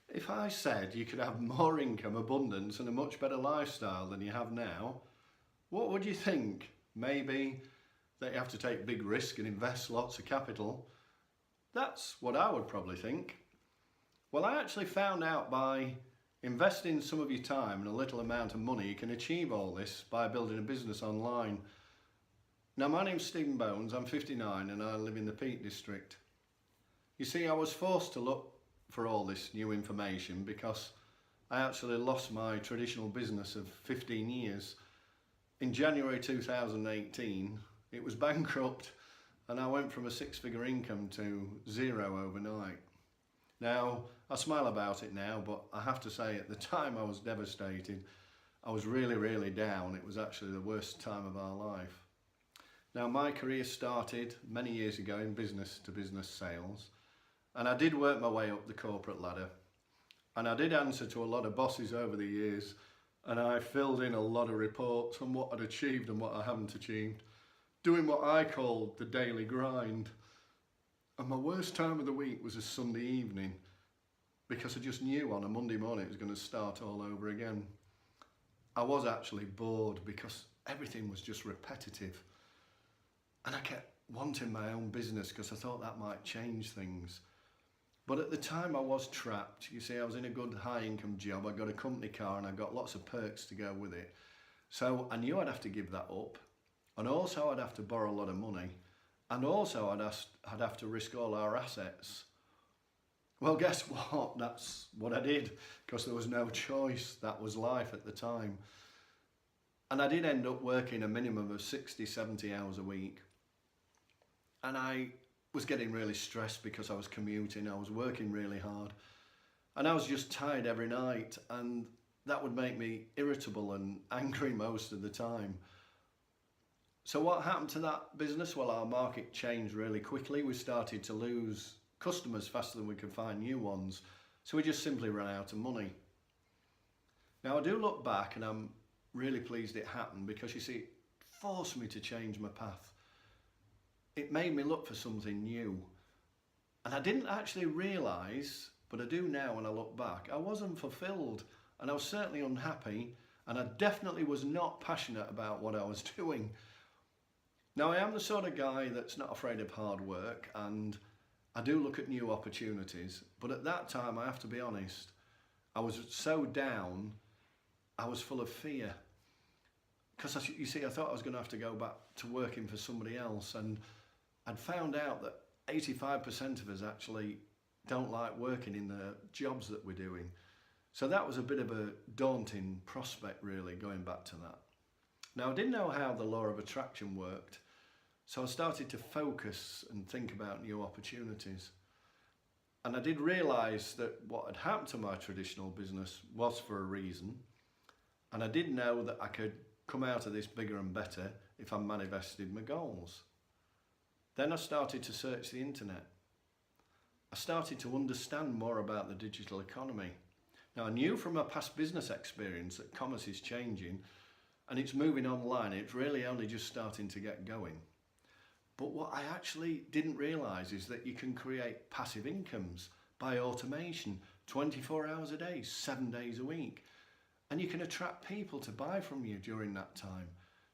If I said you could have more income, abundance and a much better lifestyle than you have now, what would you think? Maybe that you have to take big risk and invest lots of capital. That's what I would probably think. Well, I actually found out by investing some of your time and a little amount of money, you can achieve all this by building a business online. Now, my name's Stephen Bones, I'm 59 and I live in the Peak District. You see, I was forced to look for all this new information because I actually lost my traditional business of 15 years. In January 2018, it was bankrupt and I went from a six-figure income to zero overnight. Now, I smile about it now, but I have to say at the time I was devastated. I was really down. It was actually the worst time of our life. Now, my career started many years ago in business-to-business sales, and I did work my way up the corporate ladder. And I did answer to a lot of bosses over the years, and I filled in a lot of reports on what I'd achieved and what I haven't achieved, doing what I called the daily grind. And my worst time of the week was a Sunday evening because I just knew on a Monday morning it was going to start all over again. I was actually bored because everything was just repetitive. And I kept wanting my own business because I thought that might change things. But at the time I was trapped. You see, I was in a good high income job. I got a company car and I got lots of perks to go with it. So I knew I'd have to give that up. And also I'd have to borrow a lot of money. And also I'd have to risk all our assets. Well, guess what? That's what I did because there was no choice. That was life at the time. And I did end up working a minimum of 60, 70 hours a week. And I was getting really stressed because I was commuting, I was working really hard. And I was just tired every night, and that would make me irritable and angry most of the time. So what happened to that business? Well, our market changed really quickly. We started to lose customers faster than we could find new ones. So we just simply ran out of money. Now I do look back and I'm really pleased it happened because you see, it forced me to change my path. It made me look for something new. And I didn't actually realise, but I do now when I look back, I wasn't fulfilled and I was certainly unhappy and I definitely was not passionate about what I was doing. Now, I am the sort of guy that's not afraid of hard work and I do look at new opportunities, but at that time, I have to be honest, I was so down, I was full of fear. Because you see, I thought I was going to have to go back to working for somebody else, and I'd found out that 85% of us actually don't like working in the jobs that we're doing. So that was a bit of a daunting prospect, really, going back to that. Now, I didn't know how the law of attraction worked, so I started to focus and think about new opportunities. And I did realise that what had happened to my traditional business was for a reason. And I did know that I could come out of this bigger and better if I manifested my goals. Then I started to search the internet. I started to understand more about the digital economy. Now, I knew from my past business experience that commerce is changing and it's moving online. It's really only just starting to get going. But what I actually didn't realise is that you can create passive incomes by automation, 24 hours a day, 7 days a week. And you can attract people to buy from you during that time,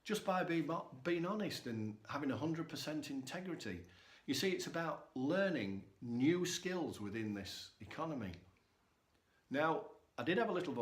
just by being honest and having 100% integrity. You see, it's about learning new skills within this economy. Now, I did have a little